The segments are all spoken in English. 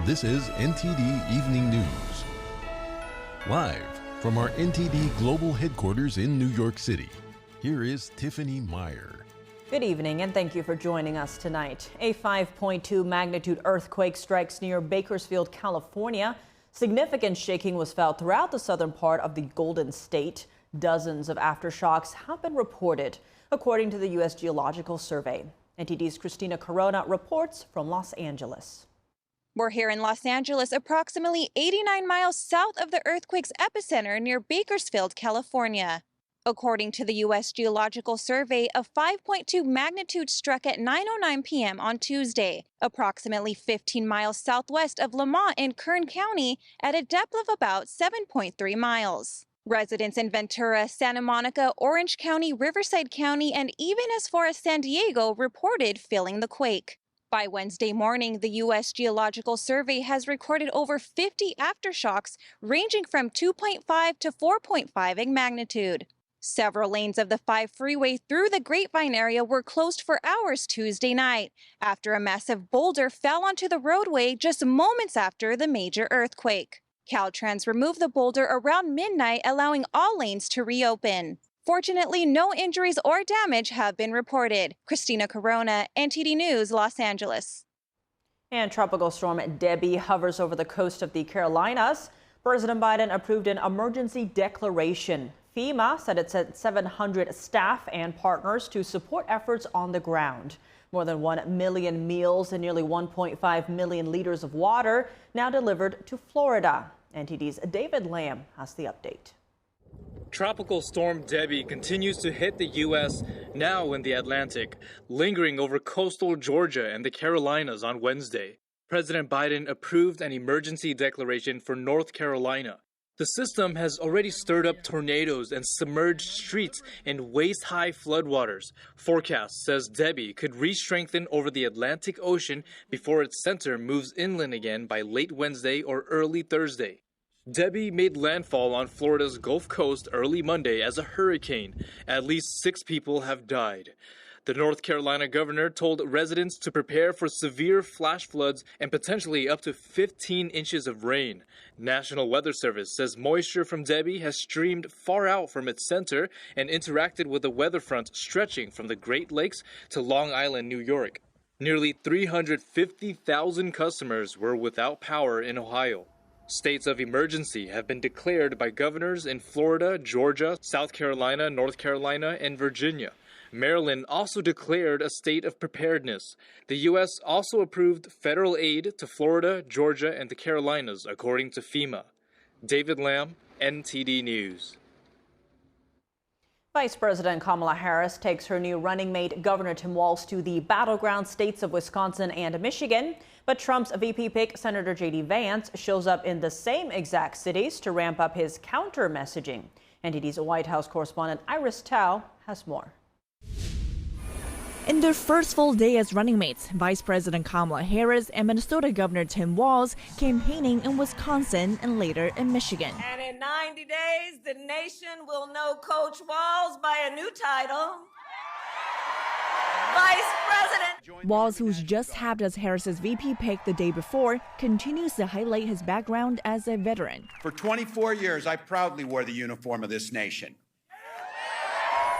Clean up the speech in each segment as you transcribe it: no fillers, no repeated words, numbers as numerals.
This is NTD Evening News. Live from our NTD Global Headquarters in New York City, here is Tiffany Meyer. Good evening and thank you for joining us tonight. A 5.2 magnitude earthquake strikes near Bakersfield, California. Significant shaking was felt throughout the southern part of the Golden State. Dozens of aftershocks have been reported, according to the U.S. Geological Survey. NTD's Christina Corona reports from Los Angeles. We're here in Los Angeles, approximately 89 miles south of the earthquake's epicenter near Bakersfield, California. According to the U.S. Geological Survey, a 5.2 magnitude struck at 9:09 p.m. on Tuesday, approximately 15 miles southwest of Lamont in Kern County at a depth of about 7.3 miles. Residents in Ventura, Santa Monica, Orange County, Riverside County, and even as far as San Diego reported feeling the quake. By Wednesday morning, the U.S. Geological Survey has recorded over 50 aftershocks ranging from 2.5 to 4.5 in magnitude. Several lanes of the 5 freeway through the Grapevine area were closed for hours Tuesday night after a massive boulder fell onto the roadway just moments after the major earthquake. Caltrans removed the boulder around midnight, allowing all lanes to reopen. Fortunately, no injuries or damage have been reported. Christina Corona, NTD News, Los Angeles. And Tropical Storm Debby hovers over the coast of the Carolinas. President Biden approved an emergency declaration. FEMA said it sent 700 staff and partners to support efforts on the ground. More than 1 million meals and nearly 1.5 million liters of water now delivered to Florida. NTD's David Lamb has the update. Tropical Storm Debby continues to hit the U.S., now in the Atlantic, lingering over coastal Georgia and the Carolinas on Wednesday. President Biden approved an emergency declaration for North Carolina. The system has already stirred up tornadoes and submerged streets in waist-high floodwaters. Forecast says Debby could re-strengthen over the Atlantic Ocean before its center moves inland again by late Wednesday or early Thursday. Debby made landfall on Florida's Gulf Coast early Monday as a hurricane. At least 6 people have died. The North Carolina governor told residents to prepare for severe flash floods and potentially up to 15 inches of rain. National Weather Service says moisture from Debby has streamed far out from its center and interacted with a weather front stretching from the Great Lakes to Long Island, New York. Nearly 350,000 customers were without power in Ohio. States of emergency have been declared by governors in Florida, Georgia, South Carolina, North Carolina, and Virginia. Maryland also declared a state of preparedness. The U.S. also approved federal aid to Florida, Georgia, and the Carolinas, according to FEMA. David Lamb, NTD News. Vice President Kamala Harris takes her new running mate, Governor Tim Walz, to the battleground states of Wisconsin and Michigan. But Trump's VP pick, Senator J.D. Vance, shows up in the same exact cities to ramp up his counter-messaging. NTD's White House correspondent Iris Tao has more. In their first full day as running mates, Vice President Kamala Harris and Minnesota Governor Tim Walz campaigning in Wisconsin and later in Michigan. And in 90 days, the nation will know Coach Walz by a new title, Vice President. Walz, who's just tapped as Harris's VP pick the day before, continues to highlight his background as a veteran. For 24 years, I proudly wore the uniform of this nation.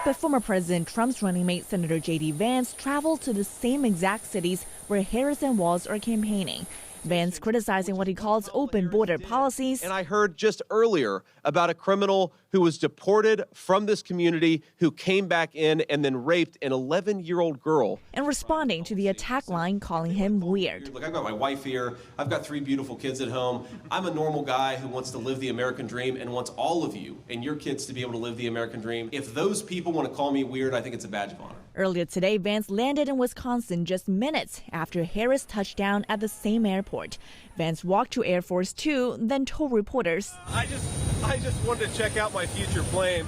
But former President Trump's running mate, Senator J.D. Vance, traveled to the same exact cities where Harris and Walz are campaigning. Vance criticizing what he calls open border policies. And I heard just earlier about a criminal who was deported from this community who came back in and then raped an 11-year-old girl. And responding to the attack line, calling him weird. Look, I've got my wife here. I've got 3 beautiful kids at home. I'm a normal guy who wants to live the American dream and wants all of you and your kids to be able to live the American dream. If those people want to call me weird, I think it's a badge of honor. Earlier today, Vance landed in Wisconsin just minutes after Harris touched down at the same airport. Vance walked to Air Force 2, then told reporters, I just wanted to check out my future plane.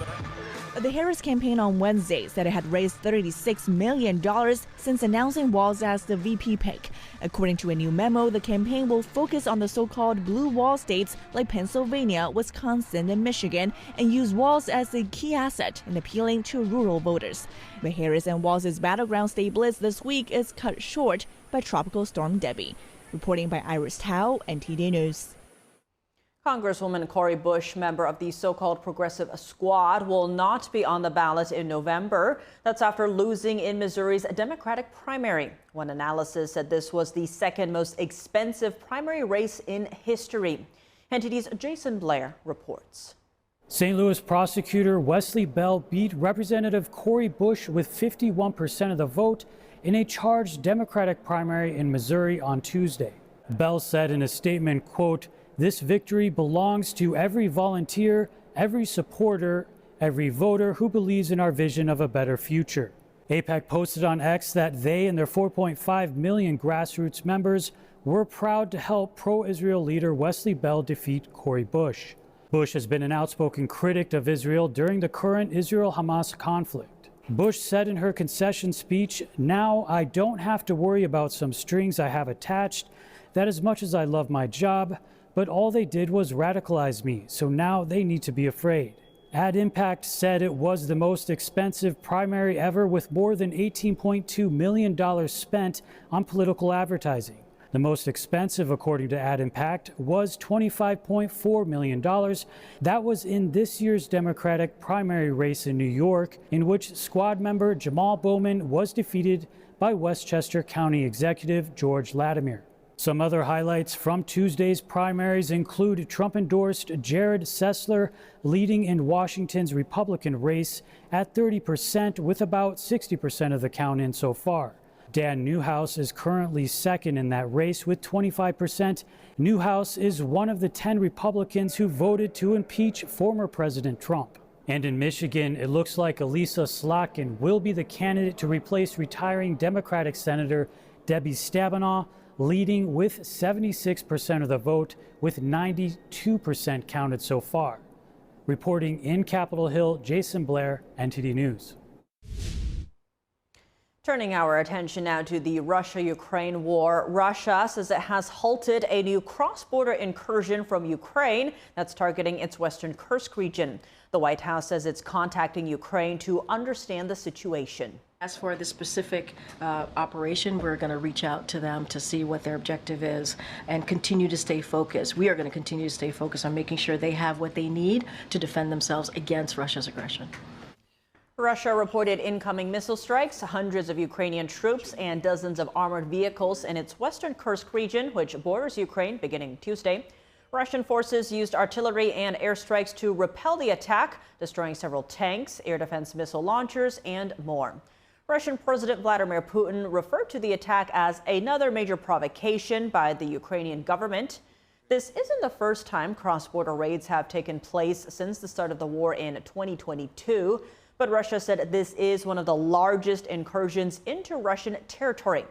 The Harris campaign on Wednesday said it had raised $36 million since announcing Walz as the VP pick. According to a new memo, the campaign will focus on the so-called blue wall states like Pennsylvania, Wisconsin, and Michigan, and use Walz as a key asset in appealing to rural voters. But Harris and Walz's battleground state blitz this week is cut short by Tropical Storm Debby. Reporting by Iris Tao, NTD News. Congresswoman Cori Bush, member of the so-called Progressive Squad, will not be on the ballot in November. That's after losing in Missouri's Democratic primary. One analysis said this was the second most expensive primary race in history. NTD's Jason Blair reports. St. Louis prosecutor Wesley Bell beat Representative Cori Bush with 51% of the vote in a charged Democratic primary in Missouri on Tuesday. Bell said in a statement, quote, "This victory belongs to every volunteer, every supporter, every voter who believes in our vision of a better future." AIPAC posted on X that they and their 4.5 million grassroots members were proud to help pro-Israel leader Wesley Bell defeat Cori Bush. Bush has been an outspoken critic of Israel during the current Israel-Hamas conflict. Bush said in her concession speech, "Now I don't have to worry about some strings I have attached, that as much as I love my job, but all they did was radicalize me, so now they need to be afraid." Ad Impact said it was the most expensive primary ever, with more than $18.2 million spent on political advertising. The most expensive, according to Ad Impact, was $25.4 million. That was in this year's Democratic primary race in New York, in which squad member Jamal Bowman was defeated by Westchester County Executive George Latimer. Some other highlights from Tuesday's primaries include Trump-endorsed Jared Sessler leading in Washington's Republican race at 30%, with about 60% of the count in so far. Dan Newhouse is currently second in that race with 25%. Newhouse is one of the 10 Republicans who voted to impeach former President Trump. And in Michigan, it looks like Elisa Slotkin will be the candidate to replace retiring Democratic Senator Debby Stabenow, leading with 76% of the vote, with 92% counted so far. Reporting in Capitol Hill, Jason Blair, NTD News. Turning our attention now to the Russia-Ukraine war. Russia says it has halted a new cross-border incursion from Ukraine that's targeting its western Kursk region. The White House says it's contacting Ukraine to understand the situation. As for the specific operation, we're going to reach out to them to see what their objective is and continue to stay focused. We are going to continue to stay focused on making sure they have what they need to defend themselves against Russia's aggression. Russia reported incoming missile strikes, hundreds of Ukrainian troops and dozens of armored vehicles in its western Kursk region, which borders Ukraine, beginning Tuesday. Russian forces used artillery and airstrikes to repel the attack, destroying several tanks, air defense missile launchers, and more. Russian President Vladimir Putin referred to the attack as another major provocation by the Ukrainian government. This isn't the first time cross-border raids have taken place since the start of the war in 2022, but Russia said this is one of the largest incursions into Russian territory.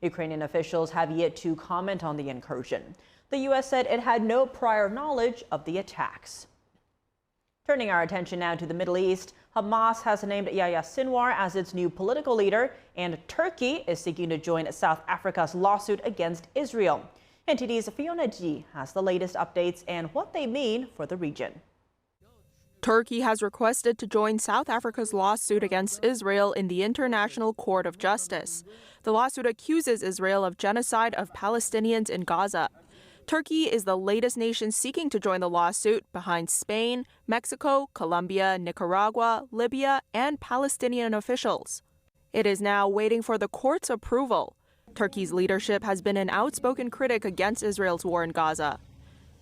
Ukrainian officials have yet to comment on the incursion. The U.S. said it had no prior knowledge of the attacks. Turning our attention now to the Middle East, Hamas has named Yahya Sinwar as its new political leader, and Turkey is seeking to join South Africa's lawsuit against Israel. NTD's Fiona G has the latest updates and what they mean for the region. Turkey has requested to join South Africa's lawsuit against Israel in the International Court of Justice. The lawsuit accuses Israel of genocide of Palestinians in Gaza. Turkey is the latest nation seeking to join the lawsuit, behind Spain, Mexico, Colombia, Nicaragua, Libya, and Palestinian officials. It is now waiting for the court's approval. Turkey's leadership has been an outspoken critic against Israel's war in Gaza.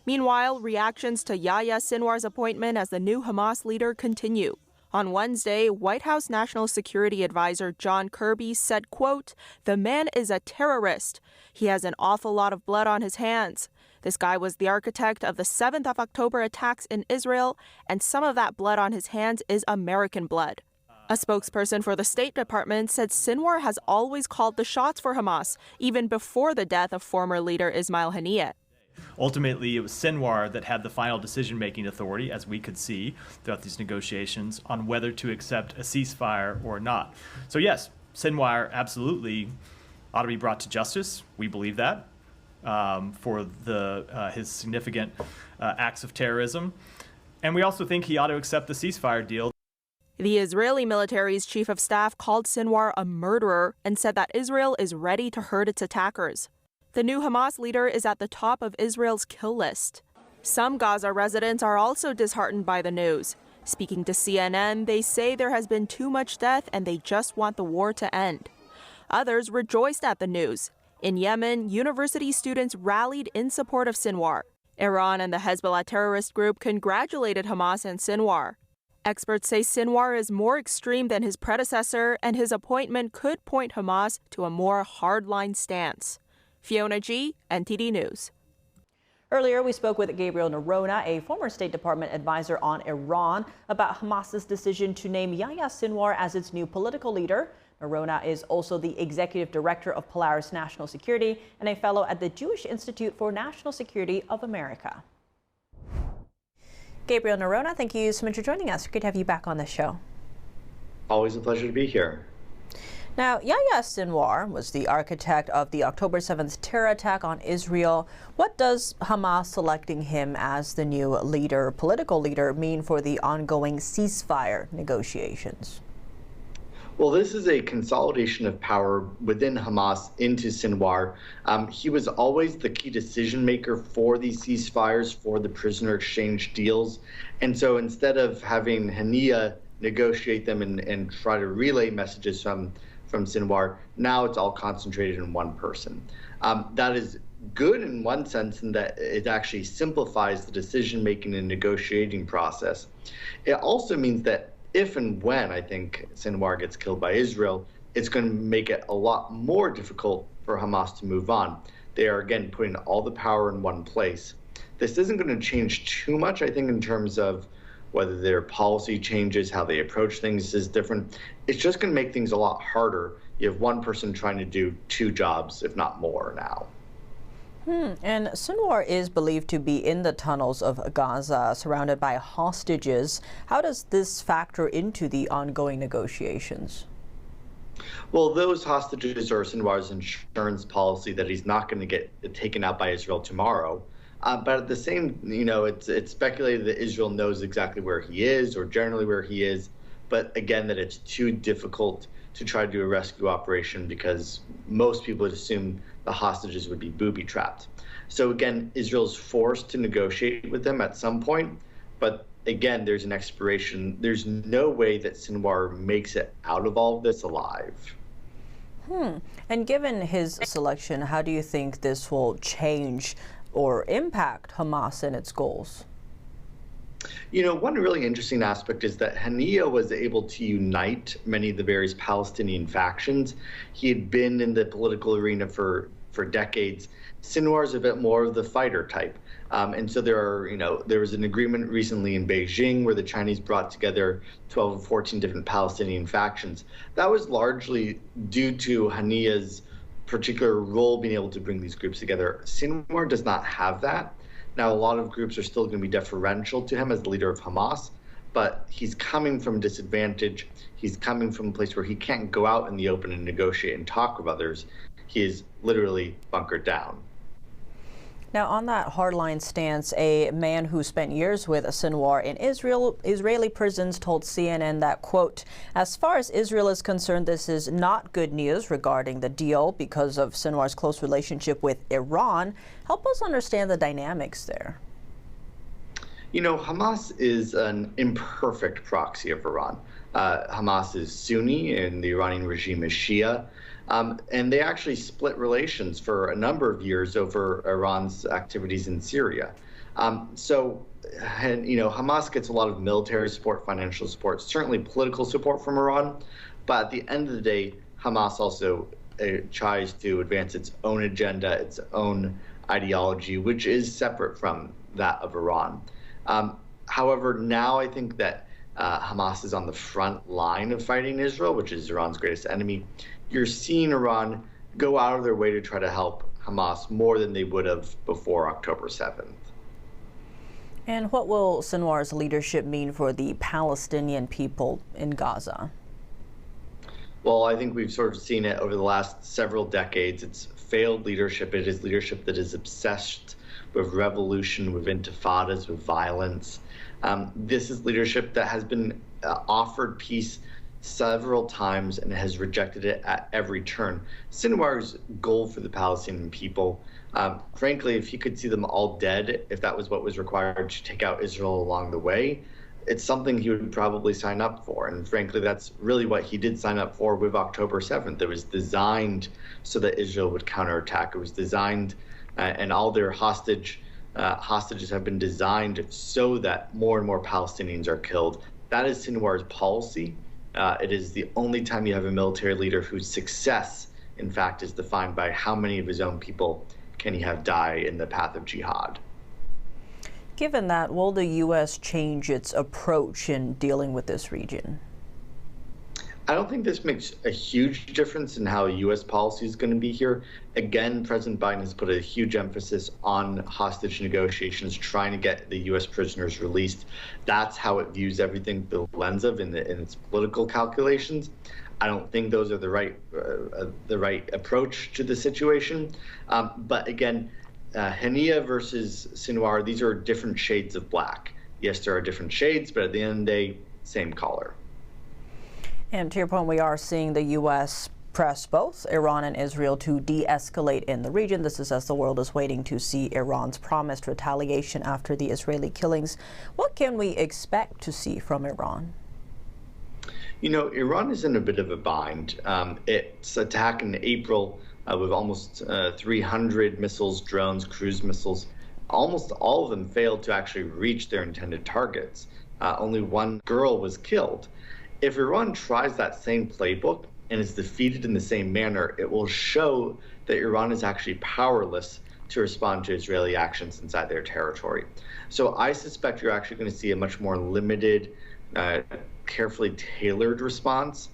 Meanwhile, reactions to Yahya Sinwar's appointment as the new Hamas leader continue. On Wednesday, White House National Security Advisor John Kirby said, quote, "The man is a terrorist. He has an awful lot of blood on his hands. This guy was the architect of the 7th of October attacks in Israel, and some of that blood on his hands is American blood." A spokesperson for the State Department said Sinwar has always called the shots for Hamas, even before the death of former leader Ismail Haniyeh. Ultimately, it was Sinwar that had the final decision-making authority, as we could see throughout these negotiations, on whether to accept a ceasefire or not. So yes, Sinwar absolutely ought to be brought to justice. We believe that for his significant acts of terrorism. And we also think he ought to accept the ceasefire deal. The Israeli military's chief of staff called Sinwar a murderer and said that Israel is ready to hurt its attackers. The new Hamas leader is at the top of Israel's kill list. Some Gaza residents are also disheartened by the news. Speaking to CNN, they say there has been too much death and they just want the war to end. Others rejoiced at the news. In Yemen, university students rallied in support of Sinwar. Iran and the Hezbollah terrorist group congratulated Hamas and Sinwar. Experts say Sinwar is more extreme than his predecessor, and his appointment could point Hamas to a more hardline stance. Fiona G., NTD News. Earlier, we spoke with Gabriel Nerona, a former State Department advisor on Iran, about Hamas's decision to name Yahya Sinwar as its new political leader. Nerona is also the executive director of Polaris National Security and a fellow at the Jewish Institute for National Security of America. Gabriel Nerona, thank you so much for joining us. Great to have you back on the show. Always a pleasure to be here. Now, Yahya Sinwar was the architect of the October 7th terror attack on Israel. What does Hamas selecting him as the new leader, political leader, mean for the ongoing ceasefire negotiations? Well, this is a consolidation of power within Hamas into Sinwar. He was always the key decision maker for these ceasefires, for the prisoner exchange deals. And so instead of having Hania negotiate them and try to relay messages from Sinwar, now it's all concentrated in one person. That is good in one sense in that it actually simplifies the decision-making and negotiating process. It also means that if and when, I think, Sinwar gets killed by Israel, it's going to make it a lot more difficult for Hamas to move on. They are, again, putting all the power in one place. This isn't going to change too much, I think, in terms of whether their policy changes, how they approach things is different. It's just going to make things a lot harder. You have one person trying to do two jobs, if not more now. And Sinwar is believed to be in the tunnels of Gaza, surrounded by hostages. How does this factor into the ongoing negotiations? Well, those hostages are Sinwar's insurance policy that he's not going to get taken out by Israel tomorrow. But at the same, it's speculated that Israel knows exactly where he is, or generally where he is. But again, that it's too difficult to try to do a rescue operation because most people would assume the hostages would be booby-trapped. So again, Israel's forced to negotiate with them at some point. But again, there's an expiration. There's no way that Sinwar makes it out of all of this alive. And given his selection, how do you think this will change or impact Hamas and its goals? One really interesting aspect is that Hania was able to unite many of the various Palestinian factions. He had been in the political arena for decades. Sinwar is a bit more of the fighter type. And so there was an agreement recently in Beijing where the Chinese brought together 12 or 14 different Palestinian factions. That was largely due to Hania's particular role being able to bring these groups together. Sinwar does not have that. Now, a lot of groups are still going to be deferential to him as the leader of Hamas, but he's coming from disadvantage. He's coming from a place where he can't go out in the open and negotiate and talk with others. He is literally bunkered down. Now, on that hardline stance, a man who spent years with Sinwar in Israeli prisons told CNN that, quote, as far as Israel is concerned, this is not good news regarding the deal because of Sinwar's close relationship with Iran. Help us understand the dynamics there. Hamas is an imperfect proxy of Iran. Hamas is Sunni and the Iranian regime is Shia. And they actually split relations for a number of years over Iran's activities in Syria. So Hamas gets a lot of military support, financial support, certainly political support from Iran. But at the end of the day, Hamas also tries to advance its own agenda, its own ideology, which is separate from that of Iran. However, now I think that Hamas is on the front line of fighting Israel, which is Iran's greatest enemy. You're seeing Iran go out of their way to try to help Hamas more than they would have before October 7th. And what will Sinwar's leadership mean for the Palestinian people in Gaza? Well, I think we've sort of seen it over the last several decades. It's failed leadership. It is leadership that is obsessed with revolution, with intifadas, with violence. This is leadership that has been offered peace several times and has rejected it at every turn. Sinwar's goal for the Palestinian people, frankly, if he could see them all dead, if that was what was required to take out Israel along the way, it's something he would probably sign up for. And frankly, that's really what he did sign up for with October 7th. It was designed so that Israel would counterattack. It was designed, and all their hostages have been designed so that more and more Palestinians are killed. That is Sinwar's policy. It is the only time you have a military leader whose success, in fact, is defined by how many of his own people can he have die in the path of jihad. Given that, will the U.S. change its approach in dealing with this region? I don't think this makes a huge difference in how U.S. policy is going to be here. Again, President Biden has put a huge emphasis on hostage negotiations, trying to get the U.S. prisoners released. That's how it views everything through the lens of in its political calculations. I don't think those are the right approach to the situation. But again, Hania versus Sinwar, these are different shades of black. Yes, there are different shades, but at the end of the day, same color. And to your point, we are seeing the U.S. press both Iran and Israel to de-escalate in the region. This is as the world is waiting to see Iran's promised retaliation after the Israeli killings. What can we expect to see from Iran? You know, Iran is in a bit of a bind. Its attack in April with almost 300 missiles, drones, cruise missiles, almost all of them failed to actually reach their intended targets. Only one girl was killed. If Iran tries that same playbook and is defeated in the same manner, it will show that Iran is actually powerless to respond to Israeli actions inside their territory. So I suspect you're actually going to see a much more limited, carefully tailored response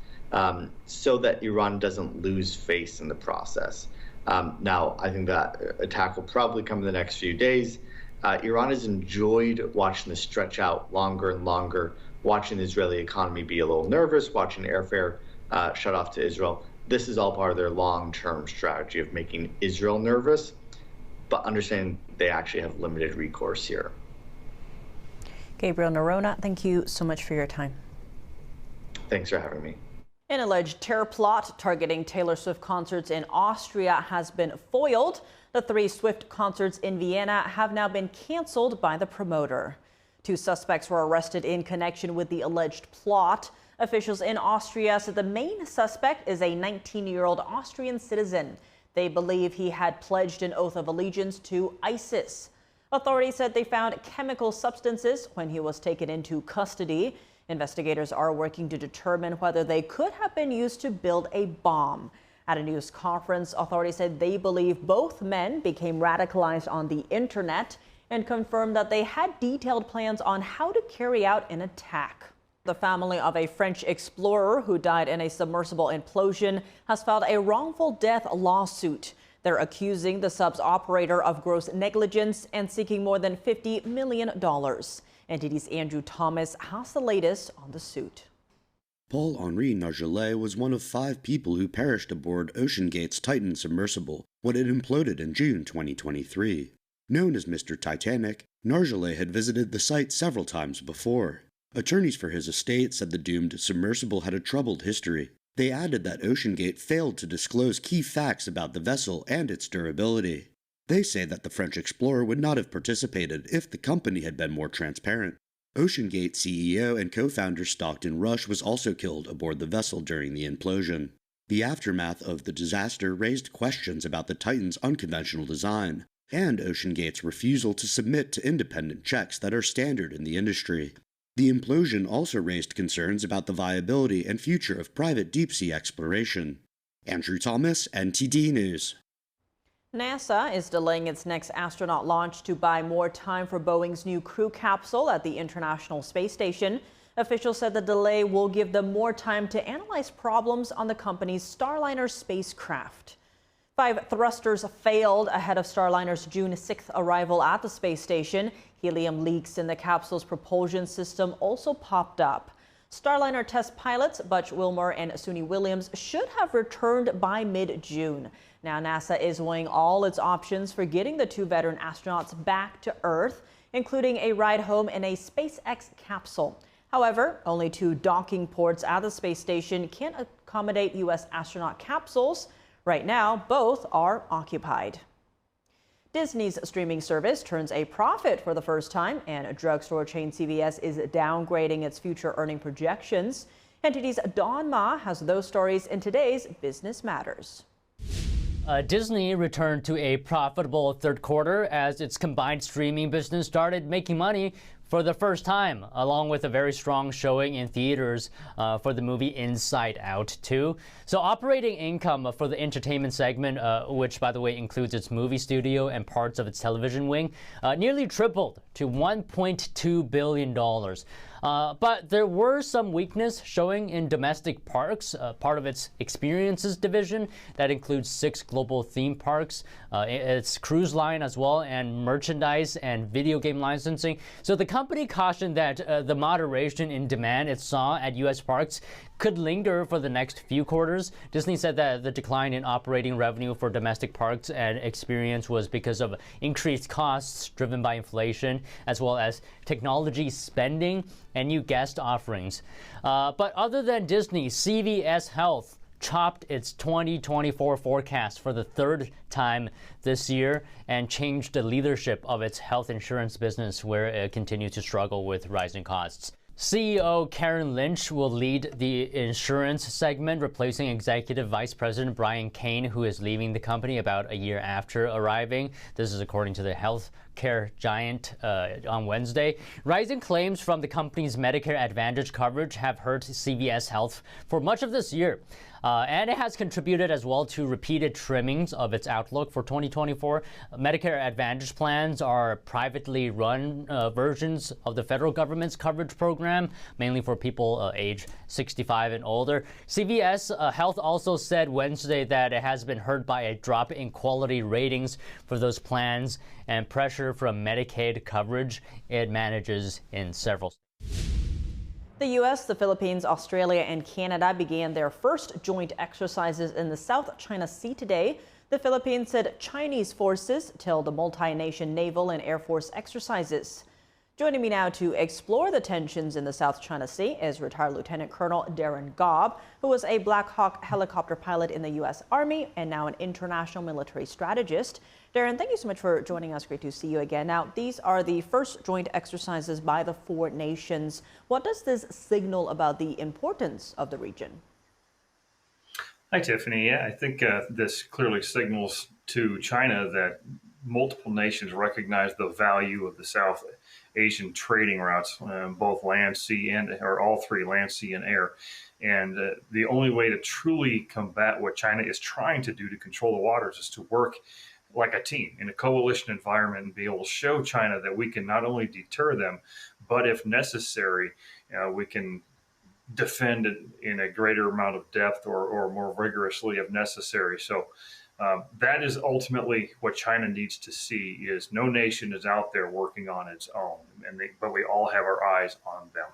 so that Iran doesn't lose face in the process. Now, I think that attack will probably come in the next few days. Iran has enjoyed watching this stretch out longer and longer, watching the Israeli economy be a little nervous, watching airfare shut off to Israel. This is all part of their long-term strategy of making Israel nervous, but understanding they actually have limited recourse here. Gabriel Nerona, thank you so much for your time. Thanks for having me. An alleged terror plot targeting Taylor Swift concerts in Austria has been foiled. The 3 Swift concerts in Vienna have now been canceled by the promoter. 2 suspects were arrested in connection with the alleged plot. Officials in Austria said the main suspect is a 19-year-old Austrian citizen. They believe he had pledged an oath of allegiance to ISIS. Authorities said they found chemical substances when he was taken into custody. Investigators are working to determine whether they could have been used to build a bomb. At a news conference, authorities said they believe both men became radicalized on the internet and confirmed that they had detailed plans on how to carry out an attack. The family of a French explorer who died in a submersible implosion has filed a wrongful death lawsuit. They're accusing the sub's operator of gross negligence and seeking more than $50 million. NTD's Andrew Thomas has the latest on the suit. Paul-Henri Nargeolet was one of 5 people who perished aboard OceanGate's Titan submersible when it imploded in June 2023. Known as Mr. Titanic, Nargeolet had visited the site several times before. Attorneys for his estate said the doomed submersible had a troubled history. They added that OceanGate failed to disclose key facts about the vessel and its durability. They say that the French explorer would not have participated if the company had been more transparent. OceanGate CEO and co-founder Stockton Rush was also killed aboard the vessel during the implosion. The aftermath of the disaster raised questions about the Titan's unconventional design and OceanGate's refusal to submit to independent checks that are standard in the industry. The implosion also raised concerns about the viability and future of private deep-sea exploration. Andrew Thomas, NTD News. NASA is delaying its next astronaut launch to buy more time for Boeing's new crew capsule at the International Space Station. Officials said the delay will give them more time to analyze problems on the company's Starliner spacecraft. 5 thrusters failed ahead of Starliner's June 6th arrival at the space station. Helium leaks in the capsule's propulsion system also popped up. Starliner test pilots Butch Wilmore and Suni Williams should have returned by mid-June. Now NASA is weighing all its options for getting the 2 veteran astronauts back to Earth, including a ride home in a SpaceX capsule. However, only 2 docking ports at the space station can accommodate U.S. astronaut capsules. Right now, both are occupied. Disney's streaming service turns a profit for the first time, and drugstore chain CVS is downgrading its future earning projections. NTD's Don Ma has those stories in today's Business Matters. Disney returned to a profitable third quarter as its combined streaming business started making money for the first time, along with a very strong showing in theaters for the movie Inside Out 2. So operating income for the entertainment segment, which by the way includes its movie studio and parts of its television wing, nearly tripled to $1.2 billion. But there were some weakness showing in domestic parks, part of its experiences division that includes 6 global theme parks, its cruise line as well, and merchandise and video game licensing. So the company cautioned that the moderation in demand it saw at U.S. parks could linger for the next few quarters. Disney said that the decline in operating revenue for domestic parks and experience was because of increased costs driven by inflation, as well as technology spending and new guest offerings. But other than Disney, CVS Health chopped its 2024 forecast for the 3rd time this year and changed the leadership of its health insurance business, where it continues to struggle with rising costs. CEO Karen Lynch will lead the insurance segment, replacing Executive Vice President Brian Kane, who is leaving the company about a year after arriving. This is according to the healthcare giant on Wednesday. Rising claims from the company's Medicare Advantage coverage have hurt CVS Health for much of this year. And it has contributed as well to repeated trimmings of its outlook for 2024. Medicare Advantage plans are privately run versions of the federal government's coverage program, mainly for people age 65 and older. CVS Health also said Wednesday that it has been hurt by a drop in quality ratings for those plans and pressure from Medicaid coverage it manages in several states. The U.S., the Philippines, Australia, and Canada began their first joint exercises in the South China Sea today. The Philippines said Chinese forces held the multi-nation naval and air force exercises. Joining me now to explore the tensions in the South China Sea is retired Lieutenant Colonel Darren Gobb, who was a Black Hawk helicopter pilot in the U.S. Army and now an international military strategist. Darren, thank you so much for joining us. Great to see you again. Now, these are the first joint exercises by the 4 nations. What does this signal about the importance of the region? Hi, Tiffany. Yeah, I think this clearly signals to China that multiple nations recognize the value of the South Asian trading routes, both land, sea, or all 3, land, sea, and air. And the only way to truly combat what China is trying to do to control the waters is to work like a team in a coalition environment and be able to show China that we can not only deter them, but if necessary, we can defend it in a greater amount of depth or more rigorously if necessary. So that is ultimately what China needs to see, is no nation is out there working on its own, but we all have our eyes on them.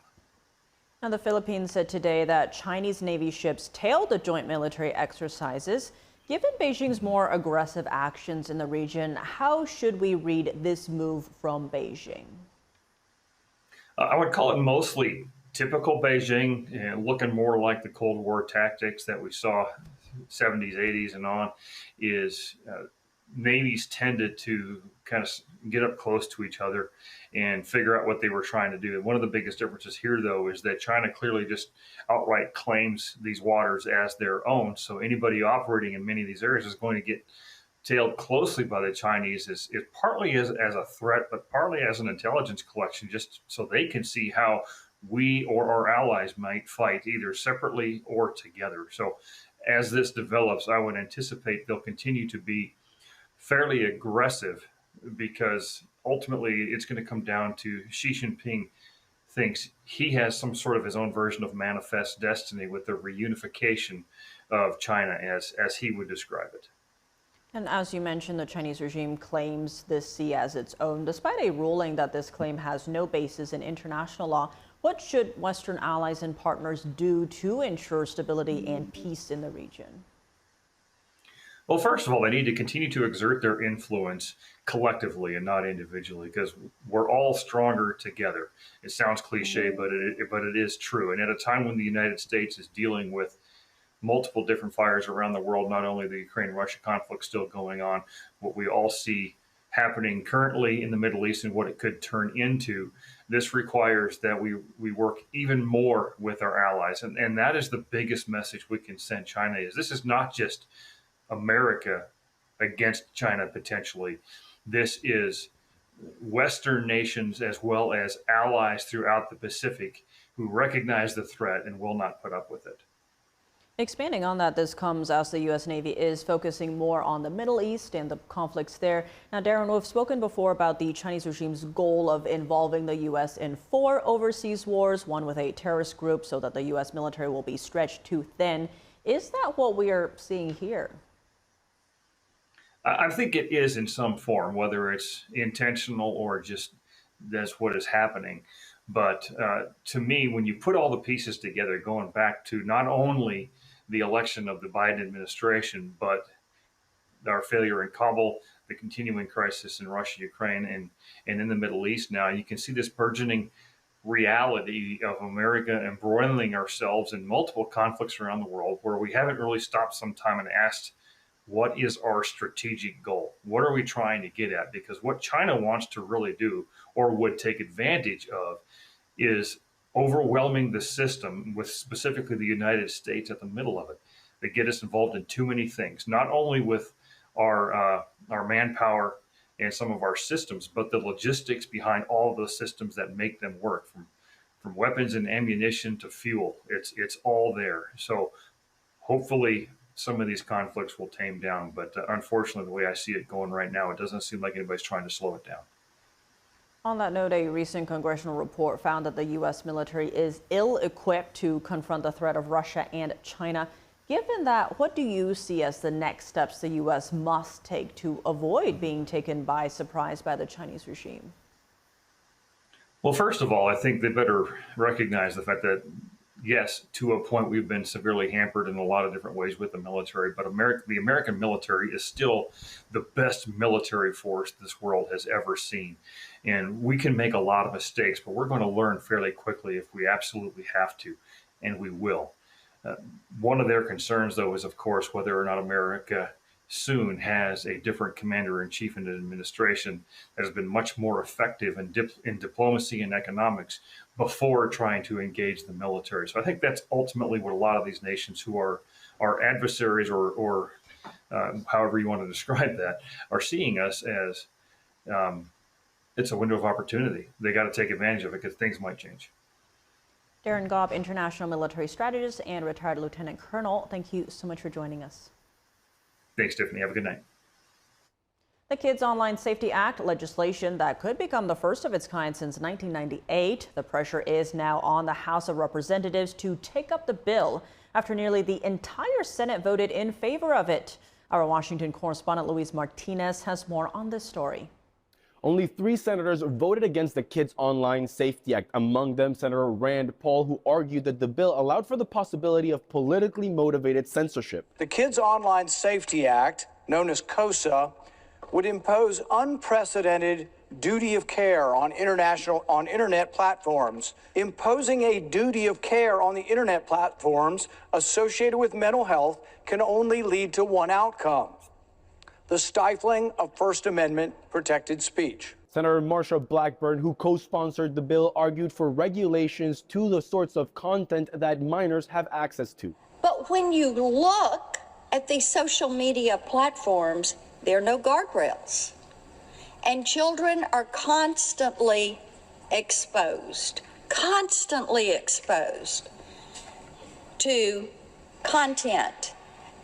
Now, the Philippines said today that Chinese Navy ships tailed the joint military exercises. Given Beijing's more aggressive actions in the region, how should we read this move from Beijing? I would call it mostly typical Beijing, looking more like the Cold War tactics that we saw 70s, 80s and on, is navies tended to kind of get up close to each other and figure out what they were trying to do. And one of the biggest differences here, though, is that China clearly just outright claims these waters as their own. So anybody operating in many of these areas is going to get tailed closely by the Chinese, is partly as a threat, but partly as an intelligence collection, just so they can see how we or our allies might fight either separately or together. So as this develops, I would anticipate they'll continue to be fairly aggressive, because ultimately it's going to come down to Xi Jinping thinks he has some sort of his own version of manifest destiny with the reunification of China, as he would describe it. And as you mentioned, the Chinese regime claims this sea as its own, despite a ruling that this claim has no basis in international law. What should Western allies and partners do to ensure stability and peace in the region? Well, first of all, they need to continue to exert their influence collectively and not individually, because we're all stronger together. It sounds cliche, but it is true. And at a time when the United States is dealing with multiple different fires around the world, not only the Ukraine-Russia conflict still going on, what we all see happening currently in the Middle East and what it could turn into, this requires that we work even more with our allies. And that is the biggest message we can send China is this is not just America against China potentially. This is Western nations as well as allies throughout the Pacific who recognize the threat and will not put up with it. Expanding on that, this comes as the U.S. Navy is focusing more on the Middle East and the conflicts there. Now, Darren, we've spoken before about the Chinese regime's goal of involving the U.S. in 4 overseas wars, one with a terrorist group, so that the U.S. military will be stretched too thin. Is that what we are seeing here? I think it is in some form, whether it's intentional or just that's what is happening. But to me, when you put all the pieces together, going back to not only the election of the Biden administration, but our failure in Kabul, the continuing crisis in Russia, Ukraine, and in the Middle East now, you can see this burgeoning reality of America embroiling ourselves in multiple conflicts around the world where we haven't really stopped some time and asked, what is our strategic goal? What are we trying to get at? Because what China wants to really do or would take advantage of is overwhelming the system with specifically the United States at the middle of it. They get us involved in too many things, not only with our manpower and some of our systems, but the logistics behind all of those systems that make them work, from weapons and ammunition to fuel. It's all there. So hopefully some of these conflicts will tame down, but unfortunately, the way I see it going right now, it doesn't seem like anybody's trying to slow it down. On that note, a recent congressional report found that the U.S. military is ill-equipped to confront the threat of Russia and China. Given that, what do you see as the next steps the U.S. must take to avoid being taken by surprise by the Chinese regime? Well, first of all, I think they better recognize the fact that, yes, to a point, we've been severely hampered in a lot of different ways with the military, but the American military is still the best military force this world has ever seen. And we can make a lot of mistakes, but we're going to learn fairly quickly if we absolutely have to, and we will. One of their concerns, though, is, of course, whether or not America soon has a different commander-in-chief in an administration that has been much more effective in diplomacy and economics before trying to engage the military. So I think that's ultimately what a lot of these nations who are our adversaries or however you want to describe that, are seeing us as it's a window of opportunity. They got to take advantage of it because things might change. Darren Gobb, international military strategist and retired lieutenant colonel, thank you so much for joining us. Thanks, Tiffany. Have a good night. The Kids Online Safety Act legislation that could become the first of its kind since 1998. The pressure is now on the House of Representatives to take up the bill after nearly the entire Senate voted in favor of it. Our Washington correspondent Luis Martinez has more on this story. Only 3 senators voted against the Kids Online Safety Act, among them Senator Rand Paul, who argued that the bill allowed for the possibility of politically motivated censorship. The Kids Online Safety Act, known as KOSA, would impose unprecedented duty of care on internet platforms. Imposing a duty of care on the internet platforms associated with mental health can only lead to one outcome: the stifling of First Amendment protected speech. Senator Marsha Blackburn, who co-sponsored the bill, argued for regulations to the sorts of content that minors have access to. But when you look at these social media platforms, there are no guardrails. And children are constantly exposed to content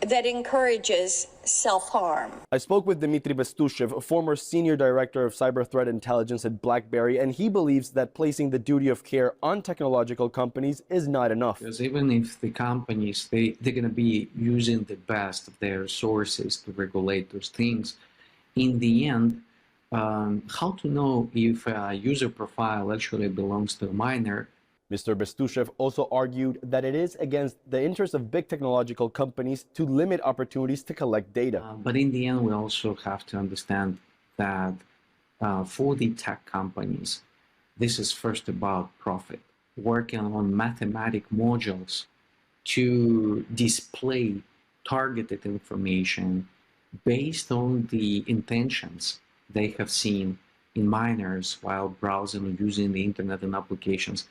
that encourages self-harm. I spoke with Dmitry Bestushev, a former senior director of cyber threat intelligence at BlackBerry, and he believes that placing the duty of care on technological companies is not enough. Because even if the companies, they're going to be using the best of their sources to regulate those things, in the end, how to know if a user profile actually belongs to a minor? Mr. Bestushev also argued that it is against the interest of big technological companies to limit opportunities to collect data. But in the end, we also have to understand that for the tech companies, this is first about profit, working on mathematic modules to display targeted information based on the intentions they have seen in minors while browsing and using the internet and applications.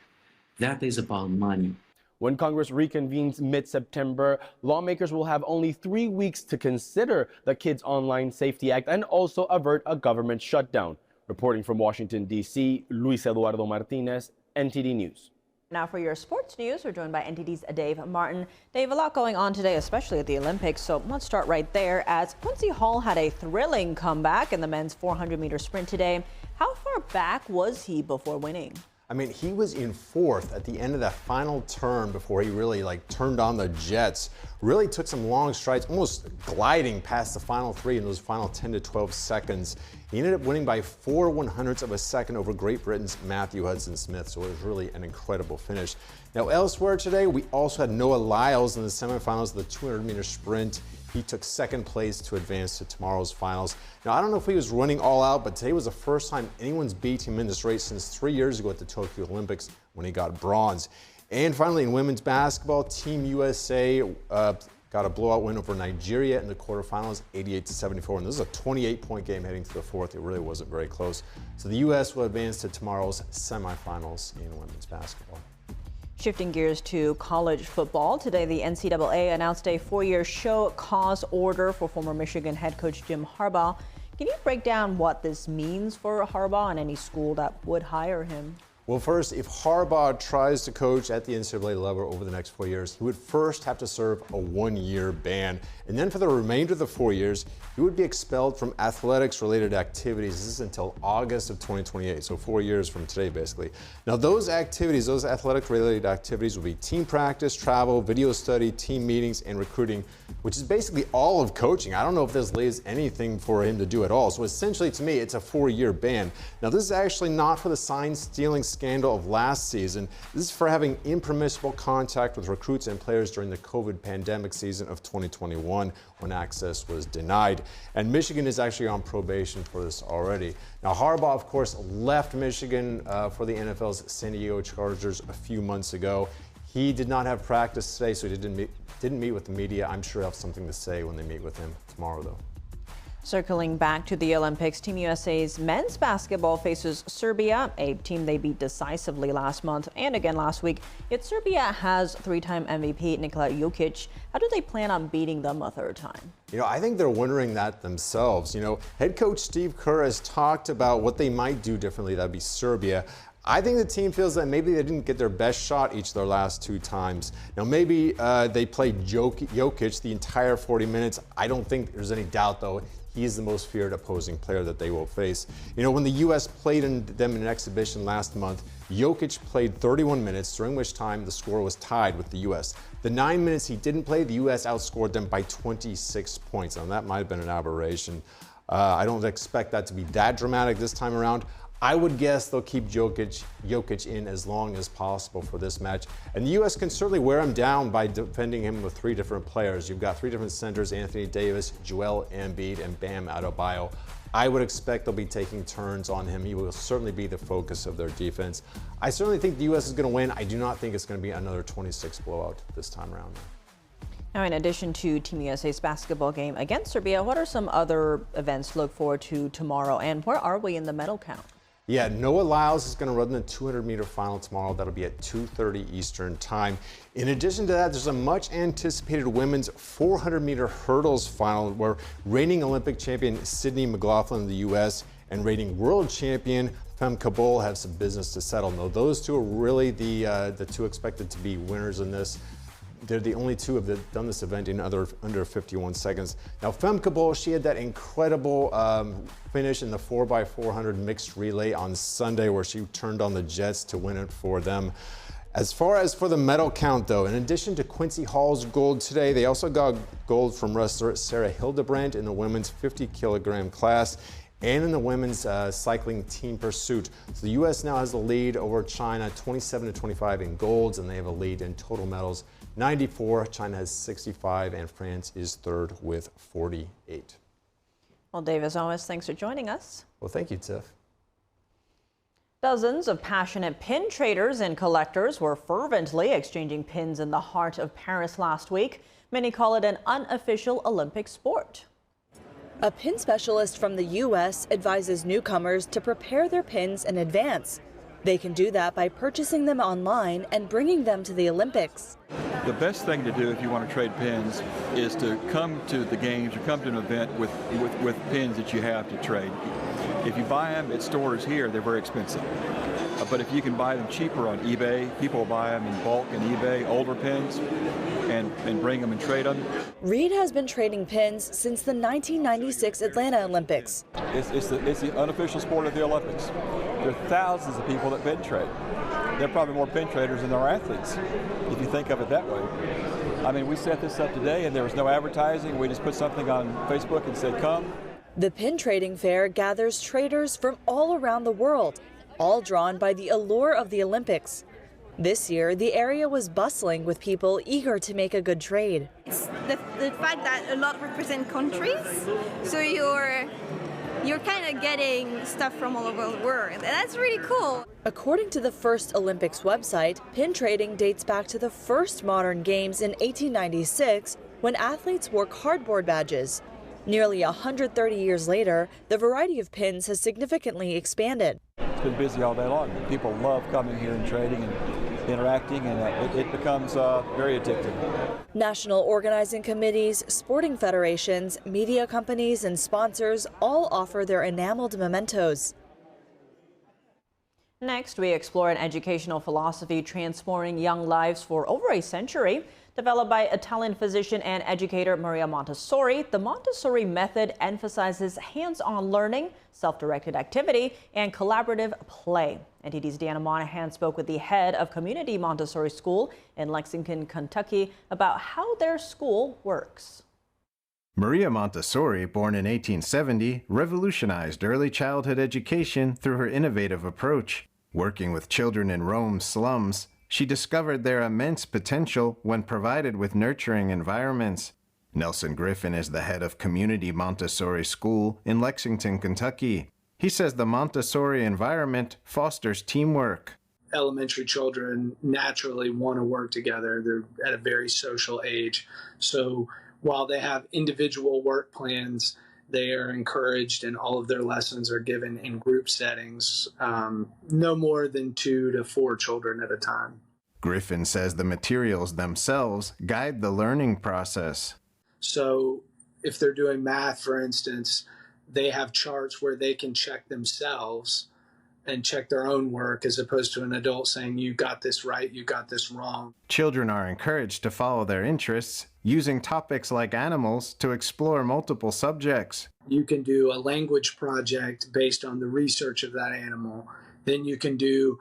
That is about money. When Congress reconvenes mid-September, lawmakers will have only 3 weeks to consider the Kids Online Safety Act and also avert a government shutdown. Reporting from Washington, D.C., Luis Eduardo Martinez, NTD News. Now for your sports news, we're joined by NTD's Dave Martin. Dave, a lot going on today, especially at the Olympics, so let's start right there as Quincy Hall had a thrilling comeback in the men's 400-meter sprint today. How far back was he before winning? I mean, he was in fourth at the end of that final turn before he really turned on the jets. Really took some long strides, almost gliding past the final three in those final 10 to 12 seconds. He ended up winning by 4/100ths of a second over Great Britain's Matthew Hudson-Smith, so it was really an incredible finish. Now elsewhere today, we also had Noah Lyles in the semifinals of the 200-meter sprint. He took second place to advance to tomorrow's finals. Now, I don't know if he was running all out, but today was the first time anyone's beat him in this race since 3 years ago at the Tokyo Olympics when he got bronze. And finally, in women's basketball, Team USA got a blowout win over Nigeria in the quarterfinals, 88-74. And this is a 28-point game heading to the fourth. It really wasn't very close. So the U.S. will advance to tomorrow's semifinals in women's basketball. Shifting gears to college football, today the NCAA announced a 4-year show cause order for former Michigan head coach Jim Harbaugh. Can you break down what this means for Harbaugh and any school that would hire him? Well, first, if Harbaugh tries to coach at the NCAA level over the next 4 years, he would first have to serve a 1-year ban. And then for the remainder of the 4 years, he would be expelled from athletics-related activities. This is until August of 2028, so 4 years from today, basically. Now, those activities, those athletic-related activities will be team practice, travel, video study, team meetings, and recruiting, which is basically all of coaching. I don't know if this leaves anything for him to do at all. So essentially, to me, it's a 4-year ban. Now, this is actually not for the sign-stealing scandal of last season. This is for having impermissible contact with recruits and players during the COVID pandemic season of 2021 when access was denied. And Michigan is actually on probation for this already. Now, Harbaugh, of course, left Michigan for the NFL's San Diego Chargers a few months ago. He did not have practice today, so he didn't meet with the media. I'm sure he'll have something to say when they meet with him tomorrow, though. Circling back to the Olympics, Team USA's men's basketball faces Serbia, a team they beat decisively last month and again last week. Yet Serbia has 3-time MVP Nikola Jokic. How do they plan on beating them a third time? You know, I think they're wondering that themselves. You know, head coach Steve Kerr has talked about what they might do differently. That'd be Serbia. I think the team feels that maybe they didn't get their best shot each of their last 2 times. Now, maybe they played Jokic the entire 40 minutes. I don't think there's any doubt, though. He is the most feared opposing player that they will face. You know, when the U.S. played them in an exhibition last month, Jokic played 31 minutes, during which time the score was tied with the U.S. The 9 minutes he didn't play, the U.S. outscored them by 26 points. Now, that might have been an aberration. I don't expect that to be that dramatic this time around. I would guess they'll keep Jokic in as long as possible for this match. And the U.S. can certainly wear him down by defending him with 3 different players. You've got 3 different centers, Anthony Davis, Joel Embiid, and Bam Adebayo. I would expect they'll be taking turns on him. He will certainly be the focus of their defense. I certainly think the U.S. is going to win. I do not think it's going to be another 26 blowout this time around. Now, in addition to Team USA's basketball game against Serbia, what are some other events to look forward to tomorrow? And where are we in the medal count? Yeah, Noah Lyles is going to run the 200-meter final tomorrow. That'll be at 2:30 Eastern Time. In addition to that, there's a much-anticipated women's 400-meter hurdles final where reigning Olympic champion Sydney McLaughlin of the U.S. and reigning world champion Femke Bol have some business to settle. Now, those two are really the 2 expected to be winners in this. They're the only 2 who have done this event in under 51 seconds. Now, Femke Bol, she had that incredible finish in the 4x400 mixed relay on Sunday where she turned on the jets to win it for them. As far as for the medal count, though, in addition to Quincy Hall's gold today, they also got gold from wrestler Sarah Hildebrandt in the women's 50-kilogram class. and in the women's cycling team pursuit. So the U.S. now has the lead over China, 27-25 in golds, and they have a lead in total medals, 94. China has 65, and France is third with 48. Well, Dave, as always, thanks for joining us. Well, thank you, Tiff. Dozens of passionate pin traders and collectors were fervently exchanging pins in the heart of Paris last week. Many call it an unofficial Olympic sport. A pin specialist from the U.S. advises newcomers to prepare their pins in advance. They can do that by purchasing them online and bringing them to the Olympics. The best thing to do if you want to trade pins is to come to the games or come to an event with pins that you have to trade. If you buy them at stores here, they're very expensive. But if you can buy them cheaper on eBay, people buy them in bulk on eBay, older pins, and bring them and trade them. Reed has been trading pins since the 1996 Atlanta Olympics. It's the unofficial sport of the Olympics. There are thousands of people that pin trade. There are probably more pin traders than there are athletes, if you think of it that way. I mean, we set this up today and there was no advertising. We just put something on Facebook and said, come. The pin trading fair gathers traders from all around the world, all drawn by the allure of the Olympics. This year, the area was bustling with people eager to make a good trade. It's the fact that a lot represent countries, so you're kind of getting stuff from all over the world, and that's really cool. According to the first Olympics website, pin trading dates back to the first modern games in 1896, when athletes wore cardboard badges. Nearly 130 years later, the variety of pins has significantly expanded. It's been busy all day long. People love coming here and trading and interacting, and it becomes very addictive. National organizing committees, sporting federations, media companies, and sponsors all offer their enameled mementos. Next, we explore an educational philosophy transforming young lives for over a century. Developed by Italian physician and educator Maria Montessori, the Montessori method emphasizes hands-on learning, self-directed activity, and collaborative play. NTD's Deanna Monahan spoke with the head of Community Montessori School in Lexington, Kentucky, about how their school works. Maria Montessori, born in 1870, revolutionized early childhood education through her innovative approach. Working with children in Rome's slums, she discovered their immense potential when provided with nurturing environments. Nelson Griffin is the head of Community Montessori School in Lexington, Kentucky. He says the Montessori environment fosters teamwork. Elementary children naturally want to work together. They're at a very social age. So while they have individual work plans, they are encouraged, and all of their lessons are given in group settings, no more than 2 to 4 children at a time. Griffin says the materials themselves guide the learning process. So if they're doing math, for instance, they have charts where they can check themselves and check their own work, as opposed to an adult saying, you got this right, you got this wrong. Children are encouraged to follow their interests, using topics like animals to explore multiple subjects. You can do a language project based on the research of that animal. Then you can do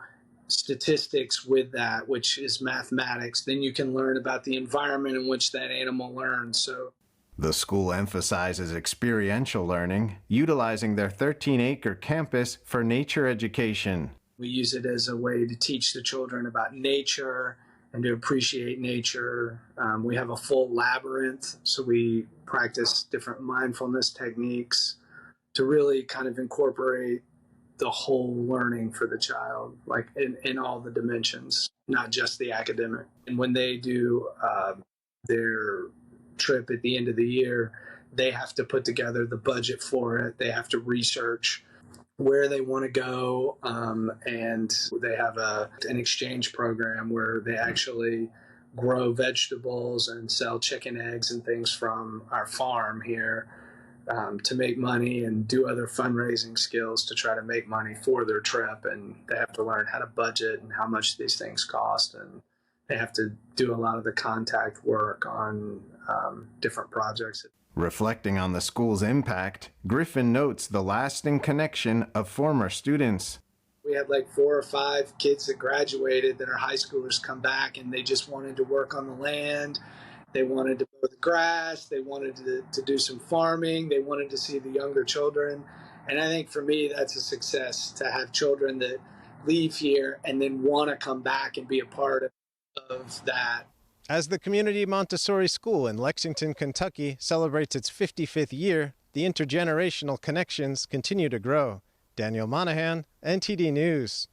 statistics with that, which is mathematics. Then you can learn about the environment in which that animal learns. The school emphasizes experiential learning, utilizing their 13-acre campus for nature education. We use it as a way to teach the children about nature and to appreciate nature. We have a full labyrinth, so we practice different mindfulness techniques to really kind of incorporate the whole learning for the child, like in all the dimensions, not just the academic. And when they do their trip at the end of the year, they have to put together the budget for it. They have to research where they want to go, and they have an exchange program where they actually grow vegetables and sell chicken eggs and things from our farm here to make money, and do other fundraising skills to try to make money for their trip. And they have to learn how to budget and how much these things cost, and they have to do a lot of the contact work on different projects. Reflecting on the school's impact, Griffin notes the lasting connection of former students. We had like 4 or 5 kids that graduated that are high schoolers come back, and they just wanted to work on the land. They wanted to mow the grass. They wanted to do some farming. They wanted to see the younger children. And I think for me, that's a success to have children that leave here and then want to come back and be a part of that. As the Community Montessori School in Lexington, Kentucky celebrates its 55th year, the intergenerational connections continue to grow. Daniel Monahan, NTD News.